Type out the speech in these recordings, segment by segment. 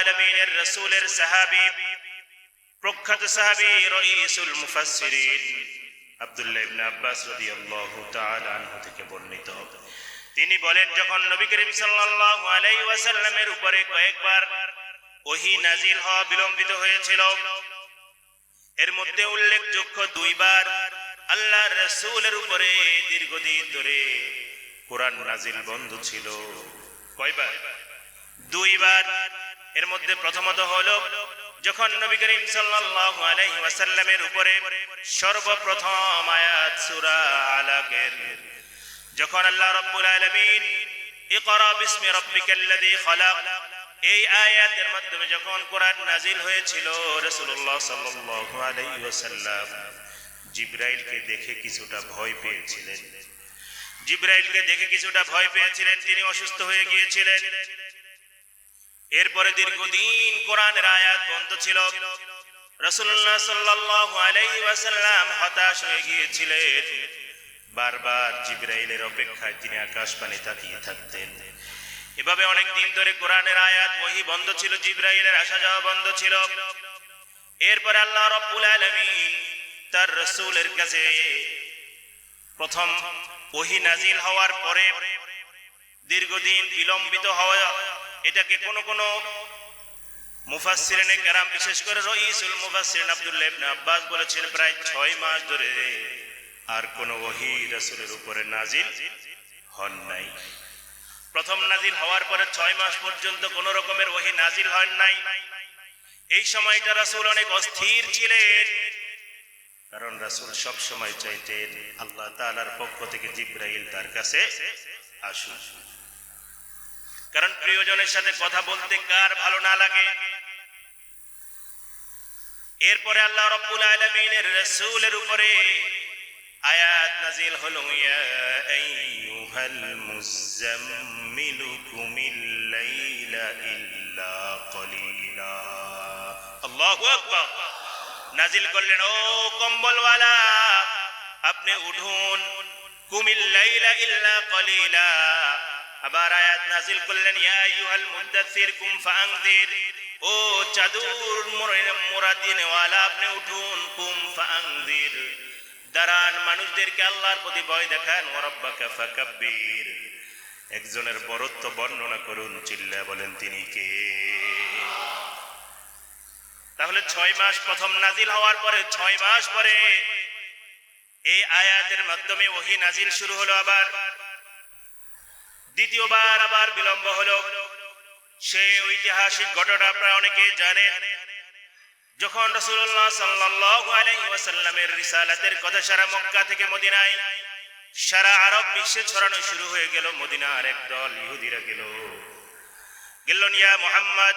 আলামিনের রাসূলের সাহাবী প্রখ্যাত সাহাবী রাইসুল মুফাসসিরিন আব্দুল্লাহ ইবনে আব্বাস রাদিয়াল্লাহু তাআলা আনহু থেকে বর্ণিত, তিনি বলেন, যখন নবী করিম সাল্লাল্লাহু আলাইহি ওয়াসাল্লামের উপরে কয়েকবার ওহী নাজিল হওয়া বিলম্বিত হয়েছিল, এর মধ্যে উল্লেখযোগ্য দুইবার আল্লাহর রাসূলের উপরে দীর্ঘদিন ধরে কোরআন নাজিল বন্ধ ছিল। কয়বার? দুইবার। এর মধ্যে প্রথমত হলো যখন নবী করিম সাল্লাল্লাহু আলাইহি ওয়াসাল্লামের উপরে সর্বপ্রথম আয়াত সূরা আলাকের, যখন আল্লাহ রাব্বুল আলামিন ইকরা বিসমি রাব্বিকাল্লাযী খালাক এই আয়াতের মাধ্যমে যখন কোরআন নাজিল হয়েছিল, রাসূলুল্লাহ সাল্লাল্লাহু আলাইহি ওয়াসাল্লাম জিবরাইলকে দেখে কিছুটা ভয় পেয়েছিলেন। তিনি অসুস্থ হয়ে গিয়েছিলেন। এরপরে দীর্ঘদিন কোরআনের আয়াত বন্ধ ছিল। রাসূলুল্লাহ সাল্লাল্লাহু আলাইহি ওয়াসাল্লাম হতাশ হয়ে গিয়েছিলেন। বারবার জিবরাইলের অপেক্ষায় তিনি আকাশপানে তাকিয়ে থাকতেন। এভাবে অনেক দিন ধরে কোরআনের আয়াত ওহী বন্ধ ছিল, জিবরাইলের আসা যাওয়া বন্ধ ছিল। এরপরে আল্লাহ রাব্বুল আলামিন তার রাসূলের কাছে প্রথম ওহী নাজিল হওয়ার পরে দীর্ঘদিন বিলম্বিত হওয়া, এটাকে কোন মুফাসসিরিনে কেরাম, বিশেষ করে রাইসুল মুফাসসিরিন আব্দুল্লাহ ইবনে আব্বাস বলেছেন প্রায় 6 মাস ধরে আর কোন ওহী রাসূলের উপরে নাজিল হন নাই। প্রথম নাজিল হওয়ার পরে 6 মাস পর্যন্ত কোন রকমের ওহী নাজিল হয় নাই। এই সময়টা রাসূল অনেক অস্থির ছিলেন, কারণ রাসূল সব সময় চাইতেন আল্লাহ তাআলার পক্ষ থেকে জিবরাইল তার কাছে আসুক। কারণ প্রিয়জনের সাথে কথা বলতে কার ভালো না লাগে। এরপরে আল্লাহ রাব্বুল আলামিনের রাসূলের উপরে আয়াত নাজিল হলো, ইয়া আইয়ুহাল মুযাম্মিলু কুমিল লাইলা ইল্লা কলিলা। আল্লাহু আকবার। নাজিল করলেন, ও কম্বলওয়ালা আপনি উঠুন, কুমিল লাইলা ইল্লা কলিলা। আবার আয়াত নাজিল করলেন, ইয়া আইয়ুহাল মুদাথ্থির কুম ফাআনযির, ও চাদর মোরাদিনওয়ালা আপনি উঠুন, কুম ফাআনযির, দাঁড়ান, মানুষদেরকে আল্লাহর প্রতি ভয় দেখান, ওয়া রাব্বাকা ফাকাব্বির, একজনের বরত্ব বর্ণনা করুন, চিল্লায়া বলেন তিনি কে। তাহলে 6 মাস প্রথম নাজিল হওয়ার পরে 6 মাস পরে এই আয়াতের মাধ্যমে ওহী নাজিল শুরু হলো। আবার দ্বিতীয়বার আবার বিলম্ব হলো। সেই ঐতিহাসিক ঘটনা আপনারা অনেকে জানেন, যখন রাসূলুল্লাহ সাল্লাল্লাহু আলাইহি ওয়াসাল্লামের রিসালাতের কথা সারা মক্কা থেকে মদিনায়, সারা আরব বিশ্বে ছড়ানো শুরু হয়ে গেল। মদিনার একদল ইহুদিরা গেল, ইয়া মুহাম্মদ,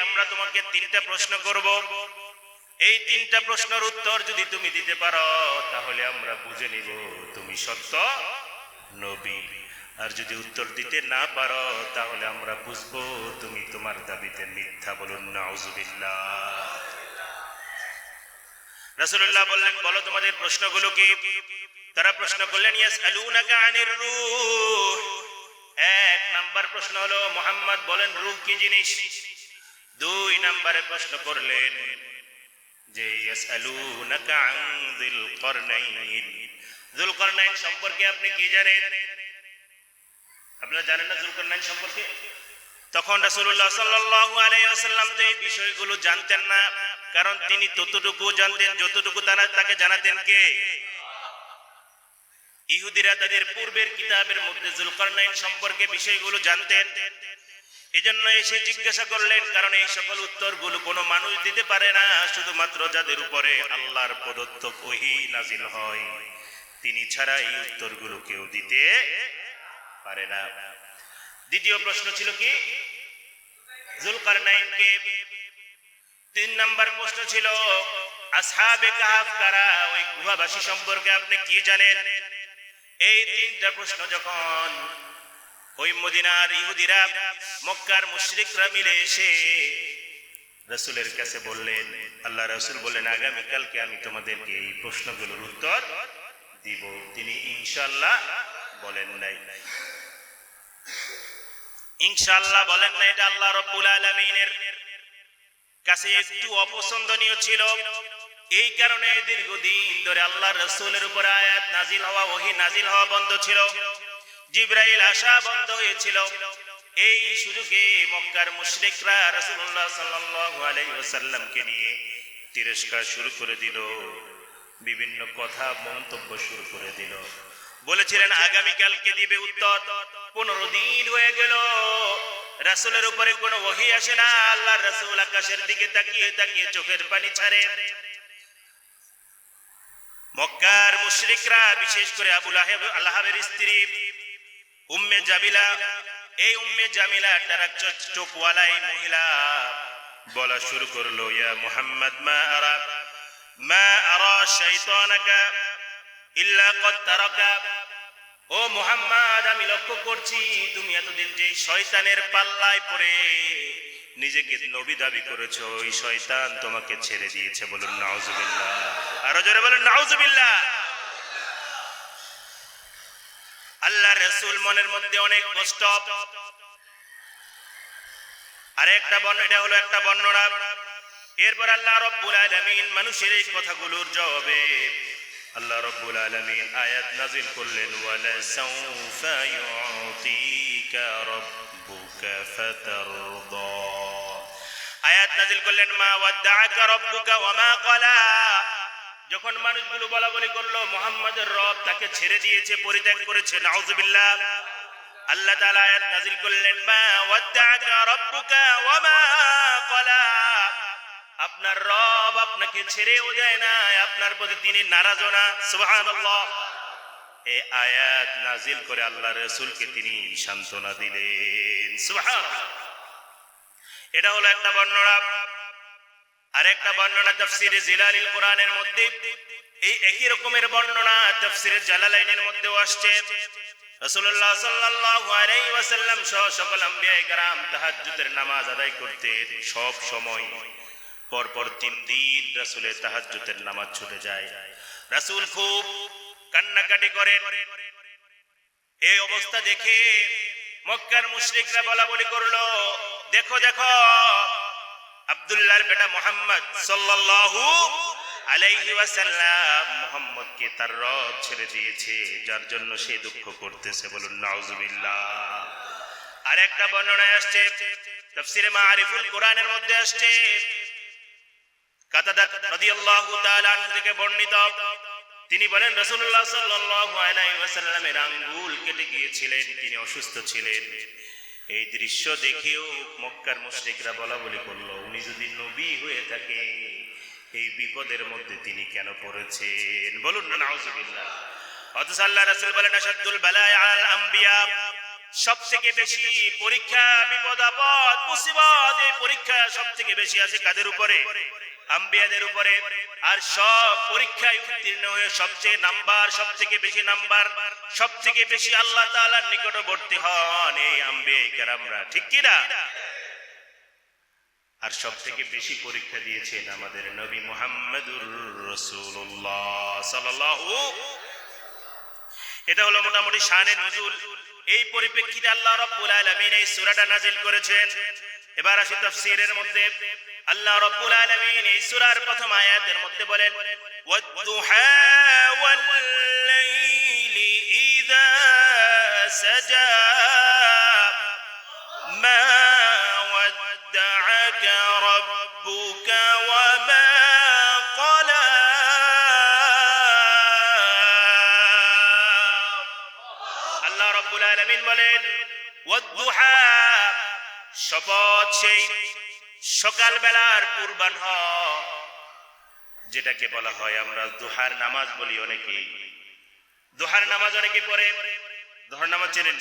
আমরা তোমাকে 3টা প্রশ্ন করব। এই 3টা প্রশ্নের উত্তর যদি তুমি দিতে পারো তাহলে আমরা বুঝে নিব তুমি সত্য নবী, আর যদি উত্তর দিতে না পারো তাহলে আমরা বুঝবো তুমি তোমার দাবিতে মিথ্যা। বলুন নাউযুবিল্লাহ। রাসূলুল্লাহ বললেন, বলো তোমাদের প্রশ্নগুলো কি? তারা প্রশ্ন করলেন, ইয়াসআলুনাকা আনির রূহ। 1 নাম্বার প্রশ্ন হলো, মুহাম্মদ বলেন রূহ কি জিনিস। 2 নম্বরে প্রশ্ন করলেন যে ইয়াসআলুনাকা আন যিল করনাইন, যুলকারনাইন সম্পর্কে আপনি কি জানেন? আপনারা জানেন না যুলকারনাইন সম্পর্কে? তখন রাসূলুল্লাহ সাল্লাল্লাহু আলাইহি ওয়াসাল্লাম তো এই বিষয়গুলো জানতেন না, কারণ তিনি ততটুকু জানতেন যতটুকু তাকে জানাতেন কে? ইহুদিরা তাদের পূর্বের কিতাবের মধ্যে যুলকারনাইন সম্পর্কে বিষয়গুলো জানতেন। এজন্য এসে জিজ্ঞাসা করলেন, কারণ এই সকল উত্তরগুলো কোনো মানুষ দিতে পারে না, শুধুমাত্র যাদের উপরে আল্লাহর প্রদত্ত ওহী নাজিল হয় তিনি ছাড়া এই উত্তরগুলো কেউ দিতে পারে না। দ্বিতীয় প্রশ্ন ছিল কি? যুলকারনাইন কে। 3 নম্বর প্রশ্ন ছিল আসহাবে কাহাফ কারা, ওই গুহাবাসী সম্পর্কে আপনি কি জানেন? এই 3টা প্রশ্ন যখন ওই মদিনার ইহুদিরা, মক্কার মুশরিকরা মিলে এসে রাসূলের কাছে বললেন, আল্লাহ রাসূল বললেন, আগামী কালকে আমি তোমাদেরকে এই প্রশ্নগুলোর উত্তর দিব। তিনি ইনশাআল্লাহ বলেন নাই। ইনশাআল্লাহ বলেন না এটা আল্লাহ রাব্বুল আলামিনের কাছে একটু অপছন্দনীয় ছিল। এই কারণে দীর্ঘদিন ধরে আল্লাহর রাসূলের উপর আয়াত নাজিল হওয়া, ওহী নাজিল হওয়া বন্ধ ছিল, জিবরাইল আসা বন্ধ হয়েছিল। এই সুযোগে মক্কার মুশরিকরা রাসূলুল্লাহ সাল্লাল্লাহু আলাইহি ওয়াসাল্লামকে নিয়ে তিরস্কার শুরু করে দিল, বিভিন্ন কথা মন্তব্য শুরু করে দিল। বলেছিলেন আগামীকালকে দিবে উত্তর। 15 দিন হয়ে গেল, রাসূলের উপরে কোনো ওহী আসে না। আল্লাহর রাসূল আকাশের দিকে তাকিয়ে তাকিয়ে চোখের পানি ছাড়ে। মক্কার মুশরিকরা, বিশেষ করে আবু লাহাবের স্ত্রী উম্মে জামিলা, এই উম্মে জামিলা তারা চোখওয়ালা এই মহিলা বলা শুরু করলো, ইয়া মুহাম্মদ মা আরা শাইতানাকা ইল্লা ক্বাদ তারাকা। ও মুহাম্মদ, আমি লক্ষ্য করছি তুমি এতদিন যে শয়তানের পাল্লায় পড়ে নিজেকে নবী দাবি করেছো, ওই শয়তান তোমাকে ছেড়ে দিয়েছে। বলুন নাউজুবিল্লাহ, আরো জোরে বলুন নাউজুবিল্লাহ। আল্লাহর রাসূল মনের মধ্যে অনেক কষ্ট। আর একটা এটা হলো একটা বর্ণনা। এরপর আল্লাহ রাব্বুল আলামিন মানুষের এই কথাগুলোর জবাবে আল্লাহ রাব্বুল আলামিন আয়াত নাযিল করলেন, ওয়ালা সাউফা ইউতিকা রাব্বুকা ফাতারদা। আয়াত নাযিল করলেন, মা ওয়াদ্দাআকা রাব্বুকা ওয়া মা ক্বালা। যখন মানুষগুলো বলাবলি করলো মুহাম্মাদের রব তাকে ছেড়ে দিয়েছে, পরিত্যাগ করেছে, নাউজুবিল্লাহ, আল্লাহ তাআলা আয়াত নাযিল করলেন, মা ওয়াদ্দাআকা রাব্বুকা ওয়া মা ক্বালা। আপনার রব আপনাকে ছেড়েও দেয় না, আপনার প্রতি তিনি নারাজও না। সুবহানাল্লাহ। এই আয়াত নাযিল করে আল্লাহ রাসূলকে তিনি সান্ত্বনা দিলেন। সুবহানাল্লাহ। এটা হলো একটা বর্ণনা। আরেকটা বর্ণনা তাফসীরে জিলালিল কোরআনের মধ্যে এই একই রকমের বর্ণনা তাফসীরে জালালাইনের মধ্যেও আসছে। রাসূলুল্লাহ সাল্লাল্লাহু আলাইহি ওয়াসাল্লাম সহ সকল আম্বিয়া کرام তাহাজ্জুদের নামাজ আদায় করতেন। সব সময় পরপর 3 দিন রাসূলের তাহাজ্জুদের নামাজ ছুটে যায়। রাসূল খুব কান্নাকাটি করেন। এই অবস্থা দেখে মক্কার মুশরিকরা বলাবলি করলো, দেখো দেখো আব্দুল্লাহর বেটা মুহাম্মদ সাল্লাল্লাহু আলাইহি ওয়াসাল্লাম মুহাম্মদকে তার রব ছেড়ে দিয়েছে, যার জন্য সে দুঃখ করতেছে। বলুন নাউজুবিল্লাহ। আর একটা বর্ণনায় আসছে তাফসীরে মাআরিফুল কোরআনের মধ্যে আসছে, কাতাদা রাদিয়াল্লাহু তাআলা আনহু থেকে বর্ণিত, তিনি বলেন রাসূলুল্লাহ সাল্লাল্লাহু আলাইহি ওয়াসাল্লামের আঙ্গুল কেটে গিয়েছিলেন, তিনি অসুস্থ ছিলেন। এই দৃশ্য দেখেও মক্কার মুশরিকরা বলাবলি করলো, উনি যদি নবী হয়ে থাকে এই বিপদের মধ্যে তিনি কেন পড়েছেন? বলুন না নাউজুবিল্লাহ। অথচ আল্লাহ রাসূল বলেন, আশাদুল বালায় আল আম্বিয়া, সবথেকে বেশি পরীক্ষা, বিপদ আপদ মুসিবত, এই পরীক্ষা সবথেকে বেশি আছে কাদের উপরে? আম্বিয়াদের উপরে। আর সব পরীক্ষায় উত্তীর্ণ হয়ে সবচেয়ে নাম্বার, সবথেকে বেশি নাম্বার, সবথেকে বেশি আল্লাহ তাআলার নিকটবর্তী হন এই আম্বিয়া কেরামরা, ঠিক কি না? আর সবথেকে বেশি পরীক্ষা দিয়েছেন আমাদের নবী মুহাম্মদুর রাসূলুল্লাহ সাল্লাল্লাহু। এটা হলো মোটামুটি শানে নুজুল। এই পরিপ্রেক্ষিতে আল্লাহ রাব্বুল আলামিন এই সূরাটা নাযিল করেছেন। এবার আসি তাফসীরের মধ্যে। আল্লাহ রাব্বুল আলামিন এই সূরার প্রথম আয়াতের মধ্যে বলেন, ওয়াদ-দুহা ওয়াল-লাইলি ইযা সাজা মা ওয়াদ্দা'আকা রাব্বুকা ওয়া মা ক্বালা। আল্লাহ রাব্বুল আলামিন বলেন, ওয়াদ-দুহা, শপথ সেই সকালবেলার পূর্বাহ্ন, যেটাকে বলা হয় আমরা দুহার নামাজ বলি। অনেকে দুহার নামাজ অনেকে পড়ে। দুহার নামাজ চেনেন?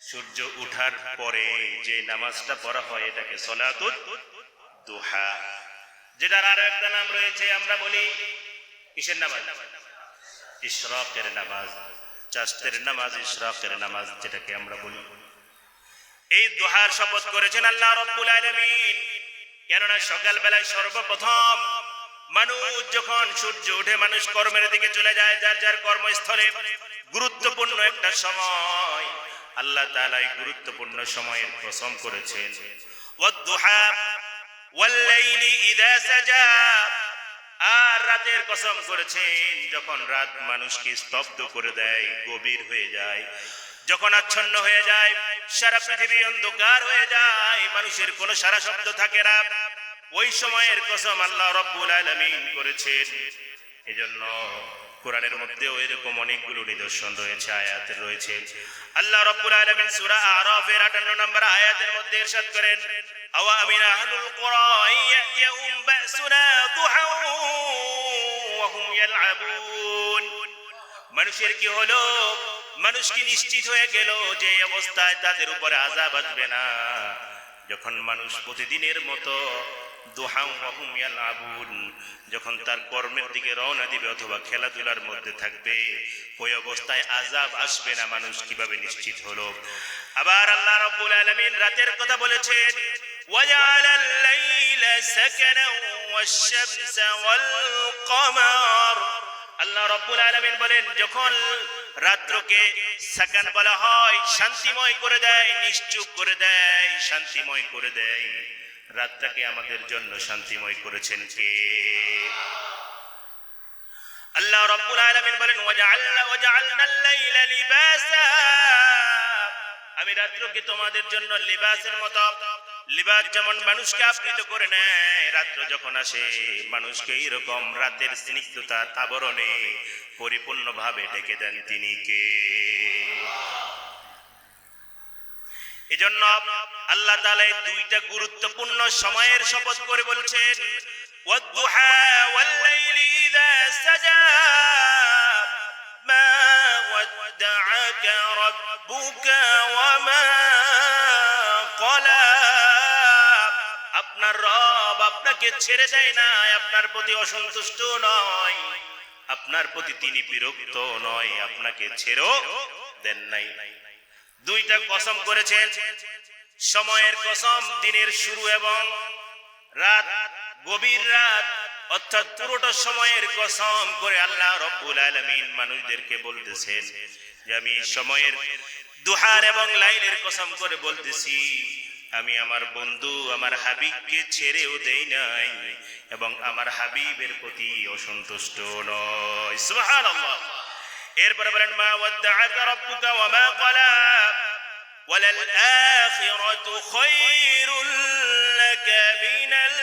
সূর্য ওঠার পরে যে নামাজটা পড়া হয় এটাকে সলাতুদ দুহা, যেটার আরো একটা নাম রয়েছে, আমরা বলি কিসের নামাজ? ইশরাকের নামাজ, চাঁদের নামাজ, ইশরাকের নামাজ যেটাকে আমরা বলি। এই দুহার শপথ করেছেন আল্লাহ রাব্বুল আলামিন, কেননা সকালবেলায় সর্বপ্রথম মানুষ যখন সূর্য ওঠে, মানুষ কর্মের দিকে চলে যায়, যার যার কর্মস্থলে, গুরুত্বপূর্ণ একটা সময়। আল্লাহ তাআলা এই গুরুত্বপূর্ণ সময়ের কসম করেছেন। ওয়াদ-দুহা ওয়াল-লাইলি ইযা সাজা, আর রাতের কসম করেছেন যখন রাত মানুষকে স্তব্ধ করে দেয়, গভীর হয়ে যায়, যখন আচ্ছন্ন হয়ে যায়, সারা পৃথিবী অন্ধকার হয়ে যায়, মানুষের কোনো সারা শব্দ থাকে না, ওই সময়ের কসম আল্লাহ রাব্বুল আলামিন করেছেন। এজন্য কোরআনের মধ্যেও এরকম অনেকগুলো নিদর্শন রয়েছে, আয়াত রয়েছে। আল্লাহ রাব্বুল আলামিন সূরা আরাফের 58 নম্বর আয়াতের মধ্যে ইরশাদ করেন, আওয়া আমিনা আহলুল কুরা ইয়াতিয়াহুম বাসুনা দুহা ওয়া হুম ইয়ালআবুন। মানুষের কি হলো? মানুষ কি নিশ্চিত হয়ে গেল যে এই অবস্থায় তাদের উপরে আযাব আসবে না, যখন মানুষ প্রতিদিনের মতো দুহা ওয়া হুম ইয়ালআবুন, যখন তার কর্মের দিকে রওনা দিবে অথবা খেলাধুলার মধ্যে থাকবে, ওই অবস্থায় আযাব আসবে না, মানুষ কিভাবে নিশ্চিত হলো? আবার আল্লাহ রাব্বুল আলামিন রাতের কথা বলেছেন, ওয়াজআলাল লাইলা সাকানাও ওয়াশ-শামসা ওয়াল কমার। আল্লাহ রাব্বুল আলামিন বলেন, যখন রাত্রকে সাকান বলা হয়, শান্তিময় করে দেয়, নিশ্চুপ করে দেয়, শান্তিময় করে দেয়, রাতটাকে আমাদের জন্য শান্তিময় করেছেন কে? আল্লাহ রাব্বুল আলামিন বলেন, ওয়াজআলনাল লাইলা লিবাসা, আমি রাত্রকে তোমাদের জন্য লিবাসের মতো, লিবাস যেমন মানুষকে আবৃত করে নেয়, রাত্র যখন আসে মানুষকে এরকম রাতের স্নিগ্ধতার আবরণে পরিপূর্ণভাবে ঢেকে দেন তিনি কে? এজন্য আল্লাহ তাআলা এই দুইটা গুরুত্বপূর্ণ সময়ের শপথ করে বলছেন, ওয়াদ-দুহা ওয়াল-লাইলি ইযা সাজা মা ওয়াদ্দাআকা রাব্বুকা ওয়া মা ক্বালা। আপনার রব আপনাকে ছেড়ে দেয় না, আপনার প্রতি অসন্তুষ্ট নয়, আপনার প্রতি তিনি বিরক্ত নয়, আপনাকে ছেড়েও দেন নাই। দুইটা কসম করেছেন, সময়ের কসম, দিনের শুরু এবং রাত, গভীর রাত অর্থাৎ পুরোটা সময়ের কসম করে আল্লাহ রাব্বুল আলামিন মানুষদেরকে বলতেছেন যে আমি সময়ের দুহার এবং লাইলের কসম করে বলতেছি, আমি আমার বন্ধু আমার হাবিবকে ছেড়েও দেই নাই এবং আমার হাবিবের প্রতি অসন্তুষ্ট নয়। সুবহানাল্লাহ। এরপরে বলেন, মা ওয়াদ্দাআকা রাব্বুকা ওয়া মা ক্বালা ওয়ালাল আখিরাতু খায়রুল লাকা মিনাল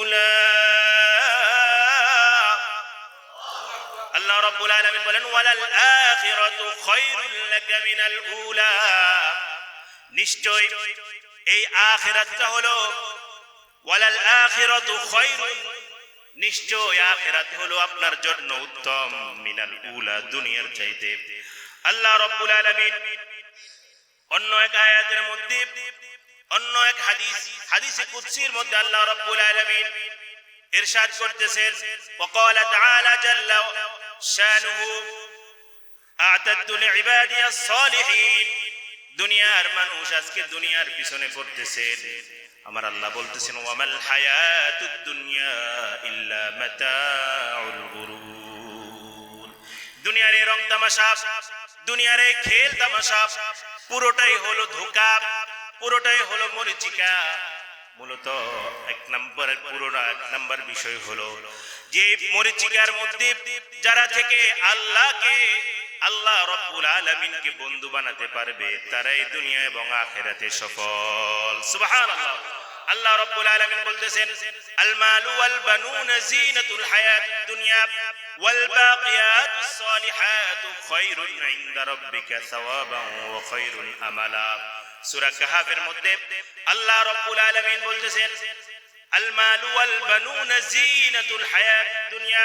উলা। আল্লাহ রাব্বুল আলামিন বলেন, ওয়ালাল আখিরাতু খায়রুল লাকা মিনাল উলা, নিশ্চয় এই আখিরাতটা হলো, ওয়ালাল আখিরাতু খায়রুন, নিশ্চয় আখিরাত হলো আপনার জন্য উত্তম, মিনাল উলা, দুনিয়ার চাইতে। আল্লাহ রাব্বুল আলামিন অন্য এক আয়াতের মধ্যে, অন্য এক হাদিসে কুদসির মধ্যে আল্লাহ রাব্বুল আলামিন ইরশাদ করতেছেন, ওয়াকালা তাআলা জাল্লা শানুহু আ'তাদতু লিইবাদিয়াস সালিহিন। দুনিয়ার মানুষ আজকে দুনিয়ার পিছনে পড়তেছেন, আমার আল্লাহ বলতেছেন, ওয়ামাল হায়াতুদ দুনিয়া ইল্লা মাতাউল গুরুর। দুনিয়ার এই রং তামাশা, দুনিয়ার এই খেল তামাশা পুরোটাই হলো ধোঁকা, পুরোটাই হলো মরিচিকা। মূলত এক নাম্বার বিষয় হলো যে মরিচিকার মধ্যে যারা থেকে আল্লাহ রাব্বুল আলামিনকে বন্ধু বানাতে পারবে তারাই দুনিয়া এবং আখিরাতে সফল। সুবহানাল্লাহ। আল্লাহ রাব্বুল আলামিন বলতেছেন, আল মালু ওয়াল বানুনা জিনাতুল হায়াতিদ দুনিয়া ওয়াল বাকিয়াতুস সালিহাতু খায়রুন ইনদা রাব্বিকা সাওয়াবান ওয়া খায়রুন আমালা। সূরা কাহফের মধ্যে আল্লাহ রাব্বুল আলামিন বলতেছেন, আল মালু ওয়াল বানুনা জিনাতুল হায়াতিদ দুনিয়া,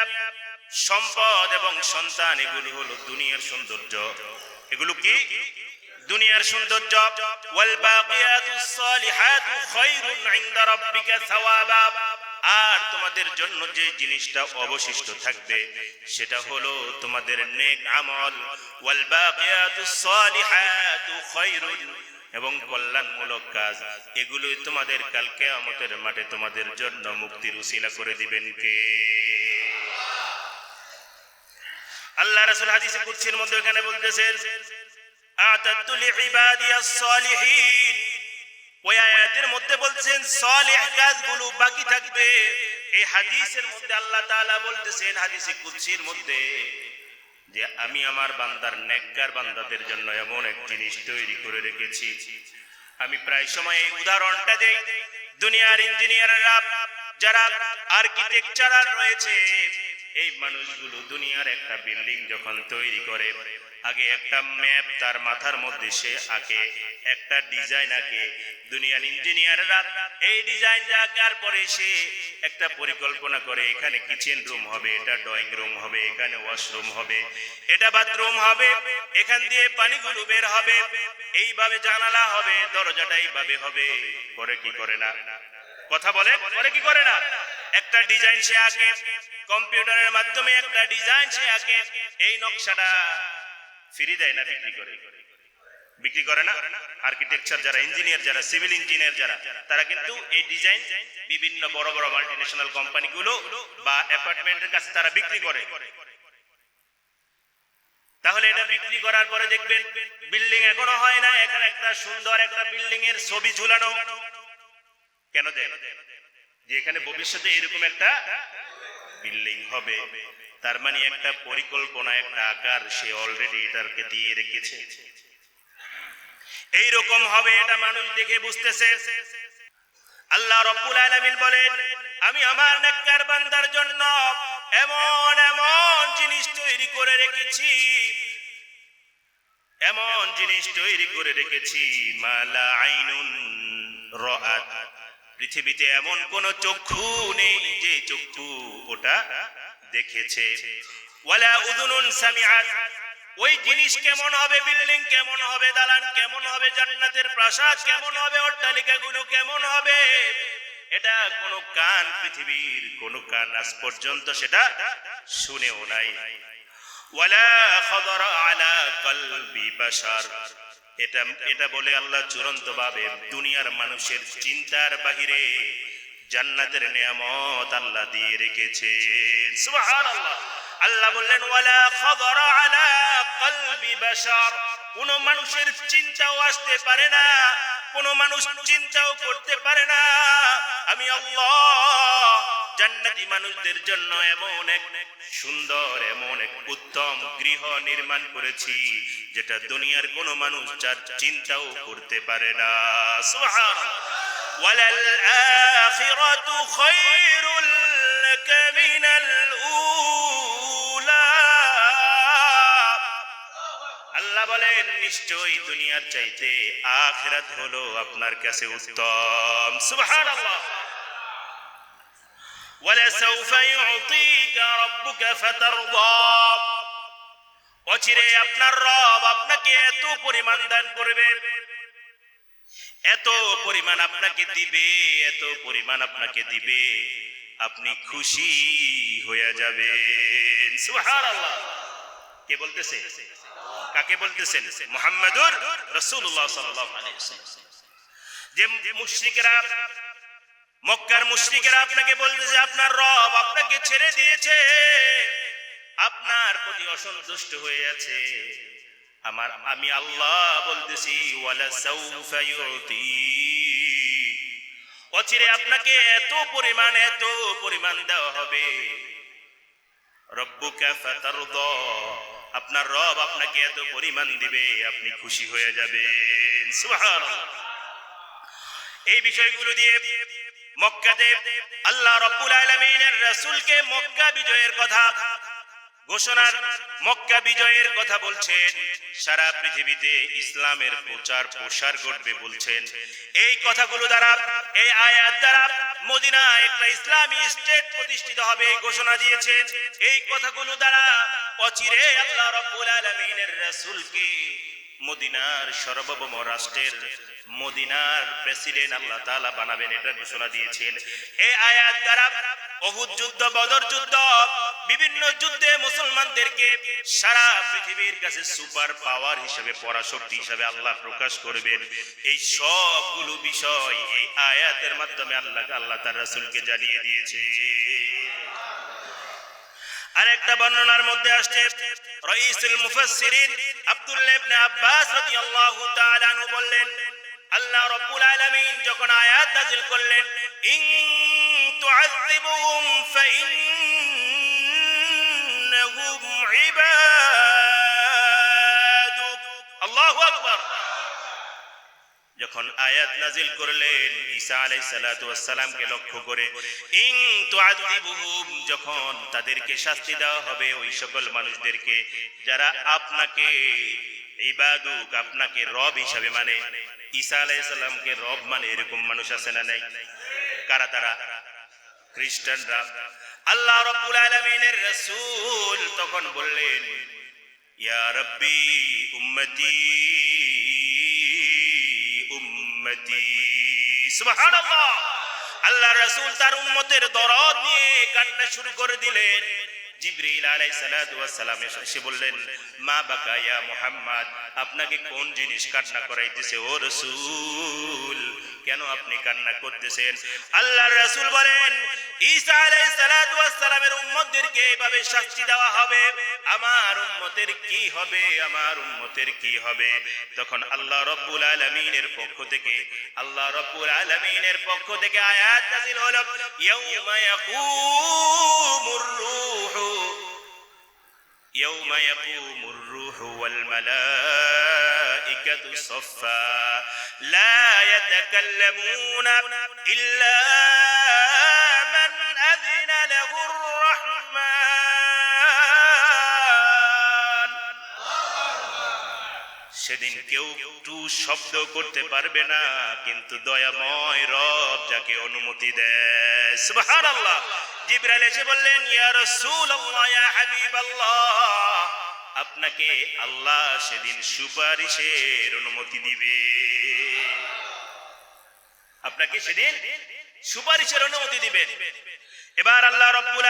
সম্পদ এবং সন্তান এগুলো হলো দুনিয়ার সৌন্দর্য। এগুলো কি? দুনিয়ার সৌন্দর্য। ওয়াল বাকিয়াতুস সালিহাতু খায়রুন ইনদা রাব্বিকা সাওয়াবা, আর তোমাদের জন্য যে জিনিসটা অবশিষ্ট থাকবে সেটা হলো তোমাদের নেক আমল। ওয়াল বাকিয়াতুস সালিহাতু খায়রুন, এবং কল্যাণমূলক কাজ, এগুলোই তোমাদের কাল কিয়ামতের মাঠে তোমাদের জন্য মুক্তির উসিলা করে দিবেন কে? আল্লাহ রাসূল হাদিসে কুদসির মধ্যে এখানে বলতেছেন, আ'তাদতু লিইবাদিয়াস সালিহিন, ওই আয়াতের মধ্যে বলছেন সালেহ কাজগুলো বাকি থাকবে। এই হাদিসের মধ্যে আল্লাহ তাআলা বলতেছেন হাদিসে কুদসির মধ্যে যে আমি আমার বান্দার নেককার বান্দাদের জন্য এমন এক জিনিস তৈরি করে রেখেছি। আমি প্রায় সময় এই উদাহরণটা দেই, দুনিয়ার ইঞ্জিনিয়াররা যারা আর্কিটেকচারাল রয়েছে, এই মানুষগুলো দুনিয়ার একটা বিল্ডিং যখন তৈরি করে, আগে একটা ম্যাপ তার মাথার মধ্যে সে আঁকে, একটা ডিজাইন আঁকে। দুনিয়ার ইঞ্জিনিয়াররা এই ডিজাইনটা আঁকার পরে সে একটা পরিকল্পনা করে, এখানে কিচেন রুম হবে, এটা ড্রয়িং রুম হবে, এখানে ওয়াশরুম হবে, এটা বাথরুম হবে, এখান দিয়ে পানিগুলো বের হবে, এইভাবে জানালা হবে, দরজাটা এইভাবে হবে। করে কি করে না? কথা বলে, করে কি করে না? একটা ডিজাইন সে আঁকে, কম্পিউটারের মাধ্যমে একটা ডিজাইন সে আঁকে। এই নকশাটা ফ্রি দেয় না বিক্রি করে? বিক্রি করে না? আর্কিটেকচার যারা, ইঞ্জিনিয়ার যারা, সিভিল ইঞ্জিনিয়ার যারা, তারা কিন্তু এই ডিজাইন বিভিন্ন বড় বড় মাল্টিন্যাশনাল কোম্পানিগুলো বা অ্যাপার্টমেন্টের কাছে তারা বিক্রি করে। তাহলে এটা বিক্রি করার পরে দেখবেন বিল্ডিং এখনো হয় না, এখানে একটা সুন্দর একটা বিল্ডিং এর ছবি ঝুলানো। কেন দেন? যে এখানে ভবিষ্যতে এরকম একটা বিল্ডিং হবে, তার মানে একটা পরিকল্পনা, একটা আকার সে অলরেডি এটাকে দিয়ে রেখেছে। এইরকম হবে এটা মানুষ দেখে বুঝতেছে। আল্লাহ রাব্বুল আলামিন বলেন আমি আমার নেককার বান্দার জন্য এমন এমন জিনিস তৈরি করে রেখেছি, এমন জিনিস তৈরি করে রেখেছি মালা আইনুন রাআত, পৃথিবীতে এমন কোন চক্ষু নেই যে চক্ষু ওটা দেখেছে। ওয়ালা উযুনুন সামিআত, ওই জিনিস কেমন হবে, বিল্ডিং কেমন হবে, দালান কেমন হবে, জান্নাতের প্রাসাদ কেমন হবে, অট্টালিকাগুলো কেমন হবে, এটা কোন কান, পৃথিবীর কোন কান আজ পর্যন্ত সেটা শুনেও নাই। ওয়ালা খাদারা আলা কলবি বাশার, এটা বলে আল্লাহ চূড়ান্ত ভাবে দুনিয়ার মানুষের চিন্তার বাহিরে জান্নাতের নিয়ামত আল্লাহ দিয়ে রেখেছেন। সুবহানাল্লাহ। আল্লাহ বললেন ওয়ালা খাদারা আলা কলবি বাশার, কোন মানুষের চিন্তাও আসতে পারে না, কোন মানুষ চিন্তাও করতে পারে না আমি আল্লাহ জান্নাতি মানুষদের জন্য এমন এক সুন্দর, এমন এক উত্তম গৃহ নির্মাণ করেছি যেটা দুনিয়ার কোন মানুষ যার চিন্তাও করতে পারে না। সুবহানাল্লাহ। ওয়ালাল আখিরাতু খায়রুল লাকা মিনাল উলা, আল্লাহ বলেন নিশ্চয়ই দুনিয়ার চাইতে আখিরাত হলো আপনার কাছে উত্তম। সুবহানাল্লাহ। ওয়ালাসাউফা ইউতিকা রাব্বুকা ফাতারদা, অচিরে আপনার রব আপনাকে এত পরিমাণ দান করবে, এত পরিমাণ আপনাকে দিবে, এত পরিমাণ আপনাকে দিবে, আপনি খুশি হয়ে যাবেন। সুবহানাল্লাহ। কে বলতেছে? কাকে বলতেছেন? মুহাম্মাদুর রাসূলুল্লাহ সাল্লাল্লাহু আলাইহি ওয়াসাল্লাম। যে মুশরিকরা, মক্কার মুশরিকরা আপনাকে বলতেছে আপনার রব আপনাকে ছেড়ে দিয়েছে, আপনার প্রতি অসন্তুষ্ট হয়ে আছে। আমি আল্লাহ বলতেছি ওয়ালা সাউফা ইউতি, অচিরে আপনাকে এত পরিমাণ দেওয়া হবে। রব্বুকা ফাতারদা, আপনার রব আপনাকে এত পরিমাণ দিবে আপনি খুশি হয়ে যাবেন। সুবহানাল্লাহ। এই বিষয়গুলো দিয়ে মক্কাতে আল্লাহ রাব্বুল আলামিনের রাসূলকে মক্কা বিজয়ের কথা ঘোষণার, মক্কা বিজয়ের কথা বলছেন, সারা পৃথিবীতে ইসলামের প্রসার ঘটবে বলছেন। এই কথাগুলো দ্বারা, এই আয়াত দ্বারা মদিনা একটা ইসলামী স্টেট প্রতিষ্ঠিত হবে ঘোষণা দিয়েছেন। এই কথাগুলো দ্বারা অচিরে আল্লাহ রাব্বুল আলামিনের রাসূলকে মদিনার সার্বভৌম রাষ্ট্রের, মদিনার প্রেসিডেন্ট আল্লাহ তাআলা বানাবেন, এটা ঘোষণা দিয়েছেন। এই আয়াত দ্বারা উহুদ যুদ্ধ, বদর যুদ্ধ, বিভিন্ন যুদ্ধে মুসলমানদেরকে সারা পৃথিবীর কাছে সুপার পাওয়ার হিসেবে, পরাশক্তি হিসেবে আল্লাহ প্রকাশ করবেন। এই সবগুলো বিষয় এই আয়াতের মাধ্যমে আল্লাহ তার রাসূলকে জানিয়ে দিয়েছে। আরেকটা বর্ণনার মধ্যে আসছে রাইসুল মুফাসসিরিন আব্দুল্লাহ ইবনে আব্বাস রাদিয়াল্লাহু তাআলা আনহু বললেন, আল্লাহ রাব্বুল আলামিন যখন আয়াত নাযিল করলেন, ইন তুআযিবুহুম ফাইন্নাহুম ইবাদুক, আল্লাহু আকবার। যখন আয়াত নাযিল করলেন ঈসা আলাইহিস সালাতু ওয়াস সালামকে লক্ষ্য করে, ইন তুআযিবুহুম, যখন তাদেরকে শাস্তি দেওয়া হবে ওই সকল মানুষদেরকে যারা আপনাকে ইবাদুক, আপনাকে রব হিসাবে মানে। ঈসা আলাইহিস সালামকে রব মানে এরকম মানুষ আছে না নাই? কারা তারা? খ্রিস্টানরা। আল্লাহ রাব্বুল আলামিনের রাসূল তখন বললেন, ইয়া রাব্বি উম্মতি উম্মতি, সুবহানাল্লাহ। আল্লাহ রাসূল তার উম্মতের দরদ নিয়ে কান্না শুরু করে দিলেন। জিবরিল আলাইহিস সালাতু ওয়াস সালাম এসে বললেন, মা বাকা ইয়া মুহাম্মদ, আপনাকে কোন জিনিস কান্না করাইতেছে ও রাসূল? কেন আপনি কান্না করতেছেন? আল্লাহর রাসূল বলেন, ঈসা আলাইহিস সালাতু ওয়াস সালামের উম্মতদেরকে এইভাবে শাস্তি দেওয়া হবে, আমার উম্মতের কি হবে, আমার উম্মতের কি হবে? তখন আল্লাহ রাব্বুল আলামিনের পক্ষ থেকে আয়াত নাযিল হলো, ইয়াউমা ইয়াকুমুর রূহু ওয়াল মালাইকাতু সাফফা লা ইয়াতাকাল্লামুনা ইল্লা মান আযিনা লাহুর রাহমান। সেদিন কেউ একটু শব্দ করতে পারবে না, কিন্তু দয়াময় রব যাকে অনুমতি দেয়। সুবহানাল্লাহ। জিবরাইল এসে বললেন, ইয়া রাসূলুল্লাহ, ইয়া হাবিবাল্লাহ, আপনাকে আল্লাহ সেদিন সুপারিশের অনুমতি দিবে, আপনাকে সেদিন সুপারিশের অনুমতি দিবে। এবার আল্লাহ রাব্বুল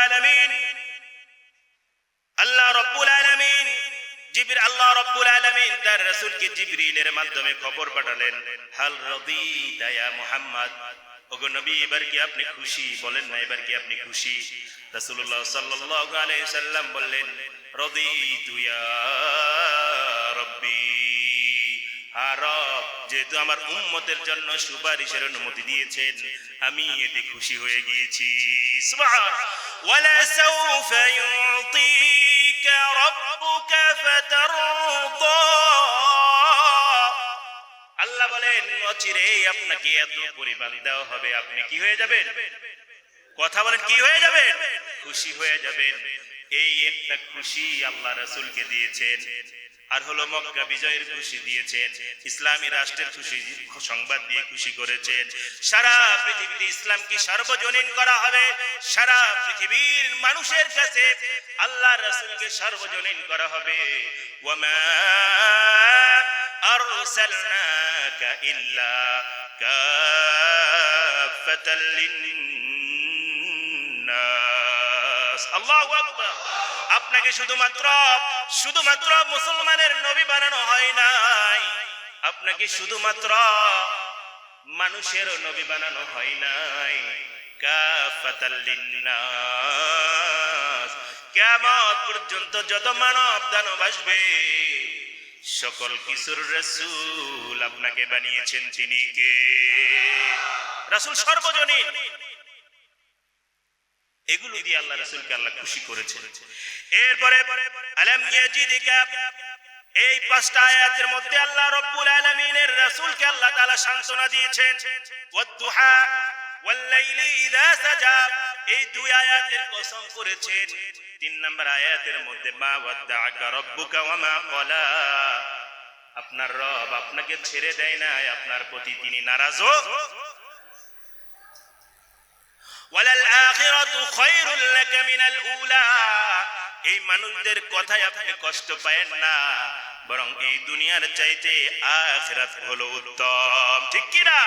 আলামিন তার রাসূলকে জিবরিলের মাধ্যমে খবর পাঠালেন, হাল রাদিতা ইয়া মুহাম্মদ, ওগো নবী এবার কি আপনি খুশি? বলেন না এবার কি আপনি খুশি? রাসূলুল্লাহ সাল্লাল্লাহু আলাইহি সাল্লাম বললেন, রাদিতু ইয়া রাব্বি, হ্যাঁ রব, যেহেতু আমার উম্মতের জন্য সুপারিশের অনুমতি দিয়েছেন আমি এতে খুশি হয়ে গিয়েছি। সুবহান। ওয়ালা সাউফা ইউতিকা রাব্বুকা ফাতারদা, আল্লাহ বলেন অচিরেই আপনাকে এত পরিমাণ দেওয়া হবে, আপনি কি হয়ে যাবেন? কথা বলেন, কি হয়ে যাবেন? খুশি হয়ে যাবেন। এই একটা খুশি আল্লাহ রাসূলকে দিয়েছেন। আর হলো মক্কা বিজয়ের খুশি দিয়েছেন, ইসলামী রাষ্ট্রের খুশি সংবাদ দিয়ে খুশি করেছেন। সারা পৃথিবীতে ইসলামকে সার্বজনীন করা হবে, সারা পৃথিবীর মানুষের কাছে আল্লাহ রাসূলকে সার্বজনীন করা হবে। ওয়ামা আরসালনাকা ইল্লা কাফাতাল লিন্নাস, আল্লাহু আকবার। আপনাকে শুধুমাত্র মুসলমানের নবী বানানো হয় নাই, আপনাকে শুধুমাত্র মানুষের নবী বানানো হয় নাই, কাফাতাল লিন্নাস, কিয়ামত পর্যন্ত যত মানব দানব আসবে সকল কিছুর রাসূল আপনাকে বানিয়েছেন তিনি কে? রাসূল সর্বজনীন। এগুলো দিয়ে আল্লাহ রাসূলকে আল্লাহ খুশি করেছেন। এরপরে আলাম ইয়াজিদিকা, এই পাঁচটা আয়াতের মধ্যে আল্লাহ রাব্বুল আলামিনের রাসূলকে আল্লাহ তাআলা সান্তনা দিয়েছেন। ওয়াদ-দুহা ওয়াল-লাইলি ইযা সাজা, এই দুই আয়াতের কসম করেছেন। 3 নম্বর আয়াতের মধ্যে মা ওয়াদ্দাআকা রাব্বুকা ওয়া মা ক্বালা, আপনার রব আপনাকে ছেড়ে দেয় না, আপনার প্রতি তিনি নারাজও। ওয়ালাল আখিরাতু খায়রুল লাকা মিনাল উলা, এই মানুষদের কথায় আপনি কষ্ট পায়েন না, বরং এই দুনিয়ার চাইতে আখিরাত হলো উত্তম, ঠিক কি না?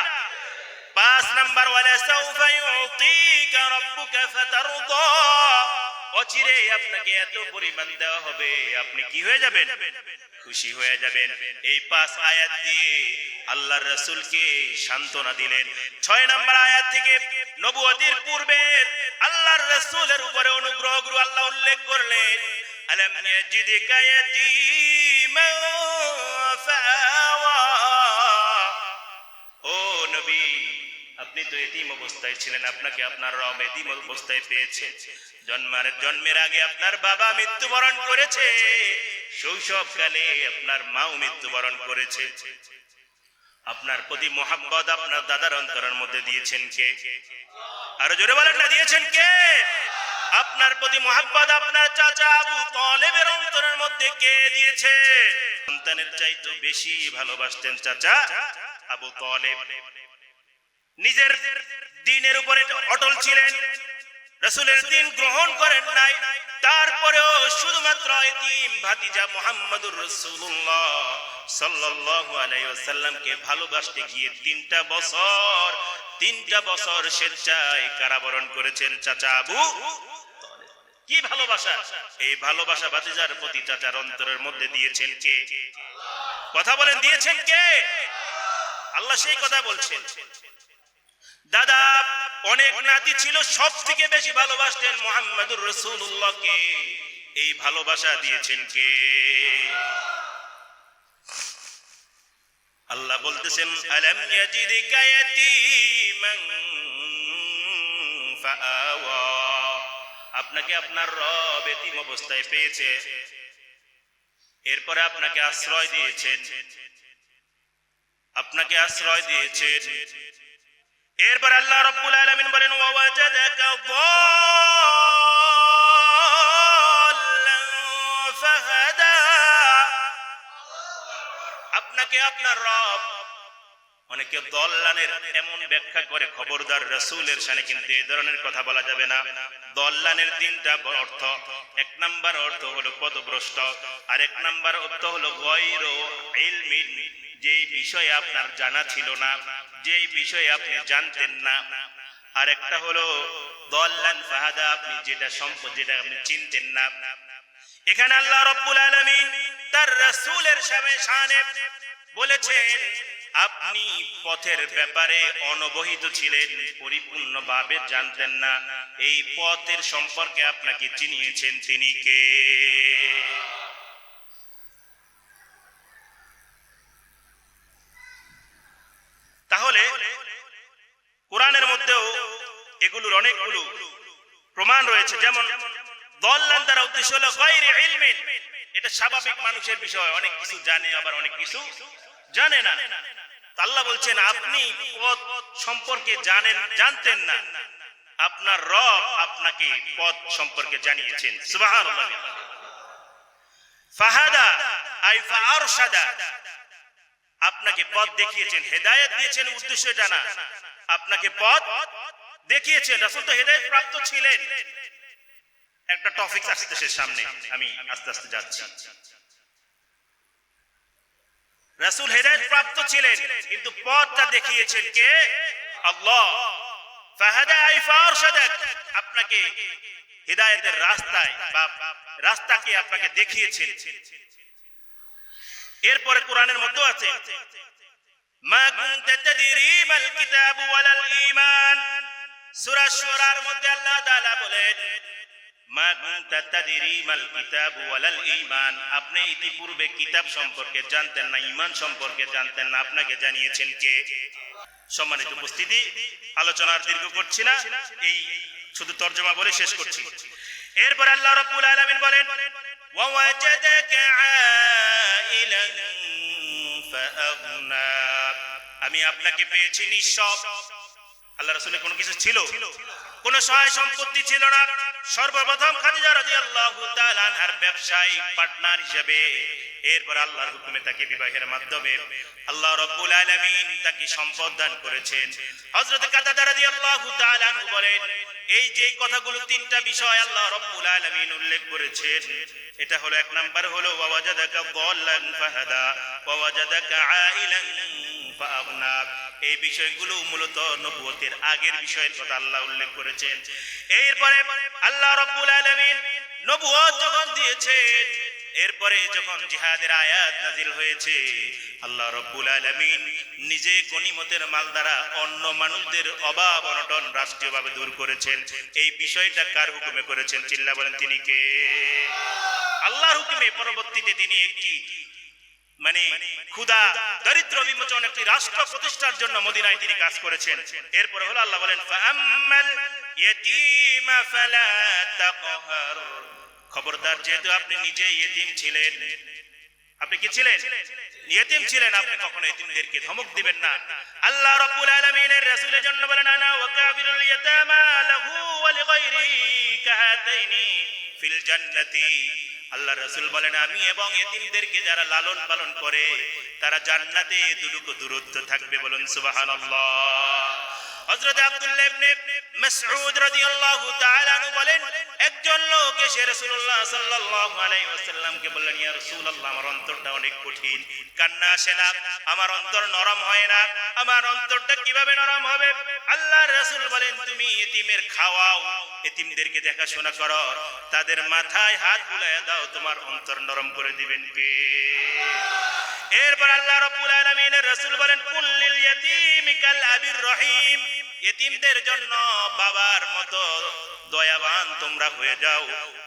5 নাম্বার ওয়ালা সাউফা ইউতিকা রাব্বুকা ফাতারদা, অচিরে আপনাকে এত পরিমাণ দেওয়া হবে, আপনি কি হয়ে যাবেন? খুশি হয়ে যাবেন। এই 5 আয়াত দিয়ে আল্লাহর রাসূলকে সান্ত্বনা দিলেন। 6 নম্বর আয়াত থেকে নবুয়তির পূর্বে আল্লাহর রাসূলের উপরে অনুগ্রহগুলো আল্লাহ উল্লেখ করলেন। আলাম ইয়াজিদকা ইয়াতীমান ফাআওয়া। ও নবী, আপনি তো এতিম অবস্থায় ছিলেন, আপনাকে আপনার রব এতিম অবস্থায় পেয়েছে। জন্মের আগে আপনার বাবা মৃত্যুবরণ করেছে, শৈশবকালে আপনার মাও মৃত্যুবরণ করেছে। আপনার প্রতি মোহাব্বত আপনার দাদার অন্তরের মধ্যে দিয়েছেন কে? আরো জোরে বলেন না, দিয়েছেন কে? আপনার প্রতি মোহাব্বত আপনার চাচা আবু তালেবের অন্তরের মধ্যে কে দিয়েছে? সন্তানের চাইতে বেশি ভালোবাসতেন চাচা আবু তালেব। নিজের দ্বীনের উপরে অটল ছিলেন, রাসূলের দ্বীন গ্রহণ করেন নাই, তারপরেও শুধুমাত্র এতিম ভাতিজা মুহাম্মদুর রাসূলুল্লাহ সাল্লাল্লাহু আলাইহি ওয়াসাল্লামকে ভালোবাসতে গিয়ে 3টা বছর স্বেচ্ছায় কারাবরণ করেছেন চাচা আবু তালেব। কি ভালোবাসা! এই ভালোবাসা ভাতিজার প্রতি চাচার অন্তরের মধ্যে দিয়েছেন কে? কথা বলেন, দিয়েছেন কে? আল্লাহ সেই কথা বলছেন। দাদা অনেক নাতি ছিল, সব থেকে বেশি ভালোবাসতেন মুহাম্মদুর রাসূলুল্লাহকে। এই ভালোবাসা দিয়েছেন কে? আল্লাহ বলতেছেন আলাম ইয়াজিদকা ইয়াতীমান ফাআওয়া। আপনাকে আপনার রব এতিম অবস্থায় পেয়েছে, এরপরে আপনাকে আশ্রয় দিয়েছেন, এরপর আল্লাহ রাব্বুল আলামিন বলেন ওয়াজাদাকা দাল্লান ফাহাদা। আপনাকে আপনার রব, অনেকে দল্লানের এমন ব্যাখ্যা করে, খবরদার রাসূলের শানে কিন্তু এই ধরনের কথা বলা যাবে না। দল্লানের 3টা অর্থ। 1 নাম্বার অর্থ হলো পথভ্রষ্ট, আর 1 নাম্বার অর্থ হলো গায়রু ইলমিন, যেই বিষয়ে আপনার জানা ছিল না, যেই বিষয়ে আপনি জানতেন না। আর একটা হলো দল্লান ফাহাদা, আপনি যেটা সম্পদ, যেটা আপনি চিনতেন না। এখানে আল্লাহ রাব্বুল আলামিন তার রাসূলের শানে বলেছেন আপনি পথের ব্যাপারে অনবহিত ছিলেন, পরিপূর্ণভাবে জানতেন না। এই পথের সম্পর্কে আপনাকে চিনিয়েছেন তিনি কে? তাহলে কোরআনের মধ্যেও এগুলোর অনেকগুলো প্রমাণ রয়েছে। যেমন দল্লান দ্বারা উদ্দেশ্য হলো গায়রে ইলমিন, এটা স্বাভাবিক মানুষের বিষয়, অনেক কিছু জানে আবার অনেক কিছু জানে না। আল্লাহ বলছেন আপনি পথ সম্পর্কে জানতেন না, আপনার রব আপনাকে পথ সম্পর্কে জানিয়েছেন। সুবহানাল্লাহ। ফাহাদা আই ফাআরশাদা, আপনাকে পথ দেখিয়েছেন, হেদায়েত দিয়েছেন। উদ্দেশ্য এটা না, আপনাকে পথ দেখিয়েছেন। রাসূল তো হেদায়েত প্রাপ্ত ছিলেন। একটা টপিক আসতেছে সামনে, আমি আস্তে আস্তে যাচ্ছি। রাসূল হেদায়েত প্রাপ্ত ছিলেন, কিন্তু পথটা দেখিয়েছেন কে? আল্লাহ। ফাহাদা আই ফাআরশাদা, আপনাকে হেদায়েতের রাস্তায় বা রাস্তাকে আপনাকে দেখিয়েছেন। এরপরে কোরআনের মধ্যে আছে মা কুনতা তাদরি মাল কিতাবু ওয়ালাল ঈমান। সূরা শুরার মধ্যে আল্লাহ তাআলা বলেন মা কুনতা তাদরি মাল কিতাবু ওয়ালাল ঈমান, আপনি ইতিপূর্বে কিতাব সম্পর্কে জানতেন না, ঈমান সম্পর্কে জানতেন না, আপনাকে জানিয়েছেন কে? সম্মানিত উপস্থিতি, আলোচনার দীর্ঘ করছি না, এই শুধু তরজমা বলে শেষ করছি। এরপর আল্লাহ রাব্বুল আলামিন বলেন ওয়াওয়াজাদাকা আইলান ফাআগনা, আমি আপনাকে পেয়েছি নিঃস্ব। আল্লাহ রাসূলের কোনো কিছু ছিল? কোনো সহায় সম্পত্তি ছিল না। সর্বপ্রথম খাদিজা রাদিয়াল্লাহু তাআলা আনহার ব্যবসায়ী পার্টনার হিসেবে, এরপর আল্লাহর হুকুমে তাকে বিবাহের মাধ্যমে আল্লাহ রাব্বুল আলামিন তাকে সম্পদ দান করেছেন। হযরত কাতাদা রাদিয়াল্লাহু তাআলা আনহু বলেন এই যে কথাগুলো 3টা বিষয় আল্লাহ রাব্বুল আলামিন উল্লেখ করেছেন, এটা হলো 1 নাম্বার হলো ওয়াজাদাকা দাল্লান ফাহাদা ওয়াজাদাকা আইলান ফাআগনা। এই বিষয়গুলো মূলত নবুয়তের আগের বিষয়ের কথা আল্লাহ উল্লেখ করেছেন। এরপরে আল্লাহ রাব্বুল আলামিন নবুয়ত যখন দিয়েছেন, এরপরে যখন জিহাদের আয়াত নাজিল হয়েছে, আল্লাহ রাব্বুল আলামিন নিজে গনিমতের মাল দ্বারা অন্য মানুষদের অভাব অনটন রাষ্ট্রীয়ভাবে দূর করেছেন। এই বিষয়টা কার হুকুমে করেছেন? চিল্লা বলেন তিনি কে? আল্লাহর হুকুমে। পরবর্তীতে তিনি একটি ক্ষুধা দরিদ্র বিমোচন একটি রাষ্ট্র প্রতিষ্ঠার জন্য মদিনায় তিনি কাজ করেছেন। এরপরে হলো আল্লাহ বলেন ফাআম্মাল ইয়াতীমা ফালা তাকহার। খবরদার, যেহেতু আপনি নিজে ইয়েতিম ছিলেন, আপনি কি ছিলেন? ইয়েতিম ছিলেন, আপনি কখনো ইয়েতিমদেরকে ধমক দিবেন না। আল্লাহ রাব্বুল আলামিনের রাসূলের জন্য বলেন আনা ওয়া কাফিরুল ইয়াতামা লাহু ওয়া লিগাইরি কাহাতাইনি ফিল জান্নাতি। আল্লাহ রাসূল বলেন আমি এবং ইয়েতিমদেরকে যারা লালন পালন করে তারা জান্নাতে এতটুকু দূরত্ব থাকবে। বলুন সুবহানাল্লাহ। হযরত আব্দুল্লাহ ইবনে মাসউদ রাদিয়াল্লাহু তাআলা আনহু বলেন একজন লোক এসে রাসূলুল্লাহ সাল্লাল্লাহু আলাইহি ওয়াসাল্লামকে বললেন ইয়া রাসূলুল্লাহ, আমার অন্তরটা অনেক কঠিন, কান্না আসে না, আমার অন্তর নরম হয় না, আমার অন্তরটা কিভাবে নরম হবে? আল্লাহর রাসূল বলেন তুমি ইতিমের খাওয়াও, ইতিমদেরকে দেখাশোনা করো, তাদের মাথায় হাত বুলাইয়া দাও, তোমার অন্তর নরম করে দিবেন কে? এরপর আল্লাহ রাব্বুল আলামিনের রাসূল বলেন কুল্লিল ইয়াতীমি কাল আবির রহিম, ইতিমদের জন্য বাবার মতো দয়াবান তোমরা হয়ে যাও,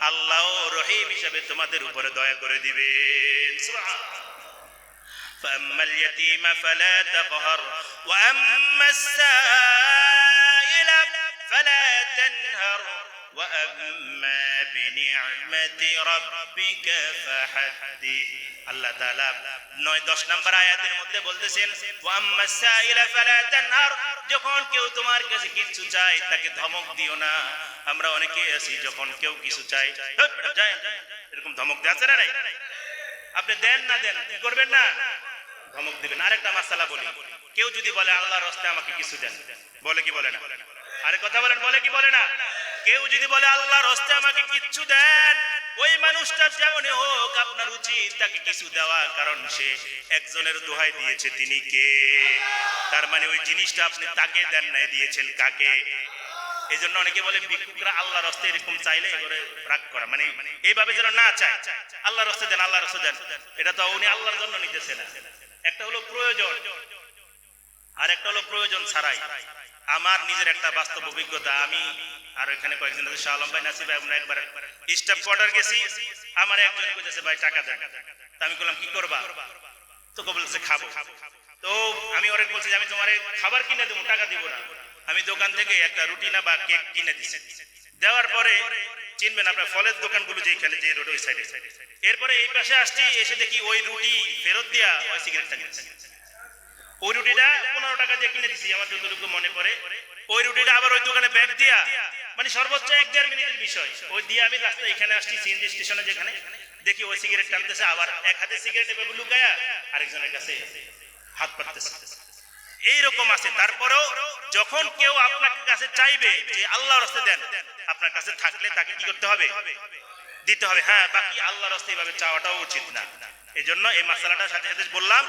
আল্লাহ রহিম হিসেবে তোমাদের উপরে দয়া করে দিবেন। সুবহানাল্লাহ। ফাআম্মাল ইয়াতীমা ফালা তাকহার ওয়া আম্মাস সাইলা ফালা তানহার ওয়া আম্মা বিনি'মাতি রাব্বিকা ফাহাদ্দিস। আল্লাহ তাআলা 9-10 নম্বর আয়াতের মধ্যে বলতেছেন ওয়া আম্মাস সাইলা ফালা তানহার, যখন কেউ তোমার কাছে কিছু চায় তাকে ধমক দিও না। আমরা অনেকে আছি যখন কেউ কিছু চায় এরকম ধমক দেয়া আছে না নাই? আপনি দেন না দেন কি করবেন না? ধমক দিবেন। আরেকটা মাসালা বলি, কেউ যদি বলে আল্লাহর রাস্তায় আমাকে কিছু দেন, বলে কি বলে না? আরে কথা বলেন, বলে কি বলে না? কেউ যদি বলে আল্লাহর রাস্তায় আমাকে কিছু দেন, ওই মানুষটা যেমনই হোক আপনার উচিত তাকে কিছু দেওয়া, কারণ সে একজনের দোহাই দিয়েছে। তিনি কে? তার মানে ওই জিনিসটা আপনি তাকে দেন নাই, দিয়েছেন কাকে? এই জন্য অনেকে বলে ভিক্ষুকরা আল্লাহর রাস্তায় এরকম চাইলে এবারে রাগ করা, মানে এইভাবে যেন না চায় আল্লাহর রাস্তায় দেন, আল্লাহর রাস্তায় দেন, এটা তো উনি আল্লাহর জন্য নিতেছে না। একটা হলো প্রয়োজন আর একটা হলো প্রয়োজন ছাড়াই। আমার নিজের একটা বাস্তব অভিজ্ঞতা, আমি আর এখানে কয়েকজন আছে, শাহ আলম ভাই, নাসিব ভাই, আমরা একবার স্টাফ কোয়ার্টার গেছি, আমার একজন কইতেছে ভাই টাকা দেন। তা আমি বললাম কি করবা? তো বলছে খাবো। তো আমি ওরে বলছি যে আমি তোমারে খাবার কিনে দেবো, টাকা দিব না। আমি দোকান থেকে একটা রুটি না বা কেক কিনে দিছি। দেওয়ার পরে চিনবেন আপনার ফলের দোকানগুলো যেখানে, যে রোড ওই সাইডে, এরপরে এই পাশে আসছি, এসে দেখি ওই রুটি ফেরত দিয়া ওই সিগারেটটা কিনেছে। ওই রুটিটা 15 টাকা দিয়ে কিনে দিছি আমার যতটুকু মনে পড়ে। ওই রুটিটা আবার ওই দোকানে ব্যাগ দিয়া, মানে সর্বোচ্চ 1-1.5 মিনিটের বিষয়, ওই দিয়ে আমি রাস্তায় এখানে আসছি সিএনজি স্টেশনে, যেখানে দেখি ওই সিগারেট টানতেছে, আবার এক হাতে সিগারেট এভাবে লুকায়া আরেকজনের কাছে হাত পাততেছে। এইরকম আছে। তারপরেও যখন কেউ আপনার কাছে চাইবে যে আল্লাহর রাস্তায় দেন, আপনার কাছে থাকলে তাকে কি করতে হবে? দিতে হবে। হ্যাঁ, বাকি আল্লাহর রাস্তায় এইভাবে চাওয়াটাও উচিত না। এজন্য এই মাসালাটার সাথে সাথে বললাম,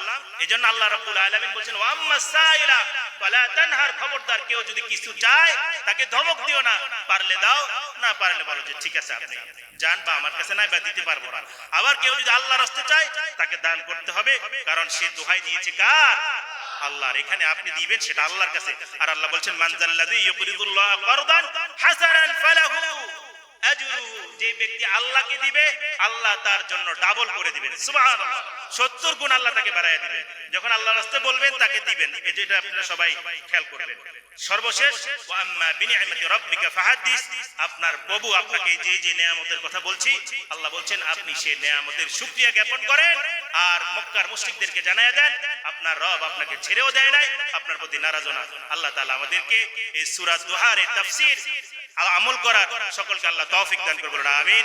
এজন্য আল্লাহ রাব্বুল আলামিন বলেছেন ওয়া আম্মাস সাইলা ফালা তানহার, খবরদার কেউ যদি কিছু চায় তাকে ধমক দিও না, পারলে দাও, না পারলে বলো যে ঠিক আছে আপনি যান, বা আমার কাছে নাই, বা দিতে পারবো না। আবার কেউ যদি আল্লাহর রাস্তায় চায় তাকে দান করতে হবে, কারণ সে দোহাই দিয়েছে কার? আল্লাহর। এখানে আপনি দিবেন সেটা আল্লাহর কাছে। আর আল্লাহ বলছেন মান যাল্লাযী ইউকরিদুল্লাহ কারদান হাসানান ফালাহু আজরুহু, যে ব্যক্তি আল্লাহকে দিবে আল্লাহ তার জন্য ডাবল করে দিবেন। সুবহানাল্লাহ, 70 গুণ আল্লাহ তাকে বাড়ায়া দিবেন। যখন আল্লাহর রাস্তায় বলবেন তাকে দিবেন, এই যেটা আপনারা সবাই খেয়াল করবেন। সর্বশেষ ওয়া আম্মা বিনি'মাতি রাব্বিকা ফাহাদ্দিস, আপনার প্রভু আপনাকে যে যে নিয়ামতের কথা বলছি, আল্লাহ বলছেন আপনি সেই নিয়ামতের শুকরিয়া জ্ঞাপন করেন আর মক্কার মুশরিকদেরকে জানায়া দেন আপনার রব আপনাকে ছেড়েও দেয় নাই, আপনার প্রতি নারাজ না। আল্লাহ তাআলা আমাদেরকে এই সূরা দুহার এর তাফসীর আমল করার সকলকে আল্লাহ তৌফিক দান করুন। আমিন।